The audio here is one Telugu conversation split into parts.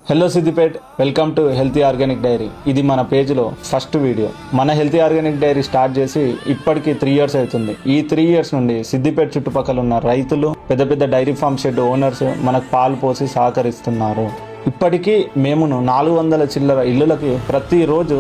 Hello Siddipet, welcome to healthy organic dairy. ఇది మన పేజ్లో ఫస్ట్ వీడియో. మన హెల్తీ ఆర్గానిక్ డైరీ స్టార్ట్ చేసి ఇప్పటికి 3 years అవుతుంది. ఈ 3 years నుండి సిద్దిపేట చుట్టుపక్కల ఉన్న రైతులు, పెద్ద పెద్ద డైరీ ఫామ్ షెడ్ ఓనర్స్ మనకు పాలు పోసి సహకరిస్తున్నారు. ఇప్పటికీ మేము 400 చిల్లర ఇళ్ళకి ప్రతిరోజు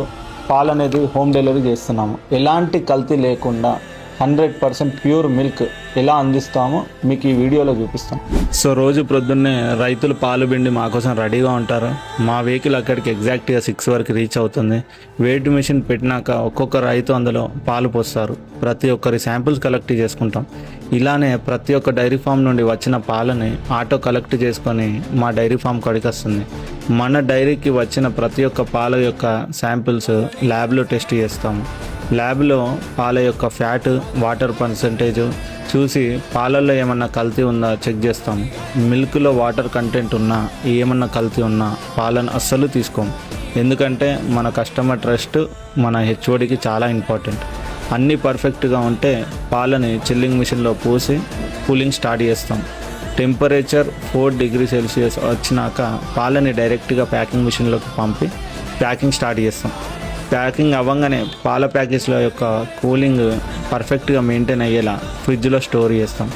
పాలు అనేది హోమ్ డెలివరీ చేస్తున్నాము. ఎలాంటి కల్తీ లేకుండా 100% ప్యూర్ మిల్క్ ఎలా అందిస్తామో మీకు ఈ వీడియోలో చూపిస్తాం. సో రోజు ప్రొద్దున్నే రైతులు పాలు పిండి మా కోసం రెడీగా ఉంటారు. మా వెహికల్ అక్కడికి ఎగ్జాక్ట్గా 6 వరకు రీచ్ అవుతుంది. వెయిట్ మిషన్ పెట్టినాక ఒక్కొక్క రైతు అందులో పాలు పోస్తారు. ప్రతి ఒక్కరి శాంపిల్స్ కలెక్ట్ చేసుకుంటాం. ఇలానే ప్రతి ఒక్క డైరీ ఫామ్ నుండి వచ్చిన పాలని ఆటో కలెక్ట్ చేసుకొని మా డైరీ ఫామ్ కాడికి వస్తుంది. మన డైరీకి వచ్చిన ప్రతి ఒక్క పాల యొక్క శాంపిల్స్ ల్యాబ్లో టెస్ట్ చేస్తాము. ల్యాబ్లో పాల యొక్క ఫ్యాట్, వాటర్ పర్సంటేజ్ చూసి పాలల్లో ఏమన్నా కల్తీ ఉందా చెక్ చేస్తాము. మిల్క్లో వాటర్ కంటెంట్ ఉన్నా, ఏమన్నా కల్తీ ఉన్నా పాలను అస్సలు తీసుకోము. ఎందుకంటే మన కస్టమర్ ట్రస్ట్ మన హెచ్ఓడికి చాలా ఇంపార్టెంట్. అన్నీ పర్ఫెక్ట్గా ఉంటే పాలని చిల్లింగ్ మిషన్లో పోసి కూలింగ్ స్టార్ట్ చేస్తాం. టెంపరేచర్ 4 degrees Celsius వచ్చినాక పాలని డైరెక్ట్గా ప్యాకింగ్ మిషన్లోకి పంపి ప్యాకింగ్ స్టార్ట్ చేస్తాం. ప్యాకింగ్ అవ్వగానే పాల ప్యాకేజ్ల యొక్క కూలింగ్ పర్ఫెక్ట్గా మెయింటైన్ అయ్యేలా ఫ్రిడ్జ్లో స్టోర్ చేస్తాం.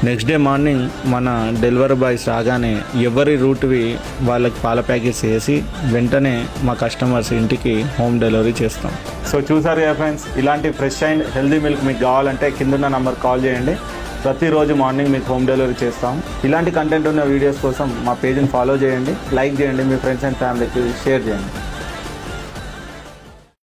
నెక్స్ట్ డే మార్నింగ్ మన డెలివరీ బాయ్స్ రాగానే ఎవరి రూట్వి వాళ్ళకి పాల ప్యాకేజ్ వేసి వెంటనే మా కస్టమర్స్ ఇంటికి హోమ్ డెలివరీ చేస్తాం. సో చూసారు కదా ఫ్రెండ్స్, ఇలాంటి ఫ్రెష్ అండ్ హెల్దీ మిల్క్ మీకు కావాలంటే కిందున్న నంబర్ కాల్ చేయండి. ప్రతిరోజు మార్నింగ్ మీకు హోమ్ డెలివరీ చేస్తాం. ఇలాంటి కంటెంట్ ఉన్న వీడియోస్ కోసం మా పేజ్ని ఫాలో చేయండి, లైక్ చేయండి, మీ ఫ్రెండ్స్ అండ్ ఫ్యామిలీకి షేర్ చేయండి.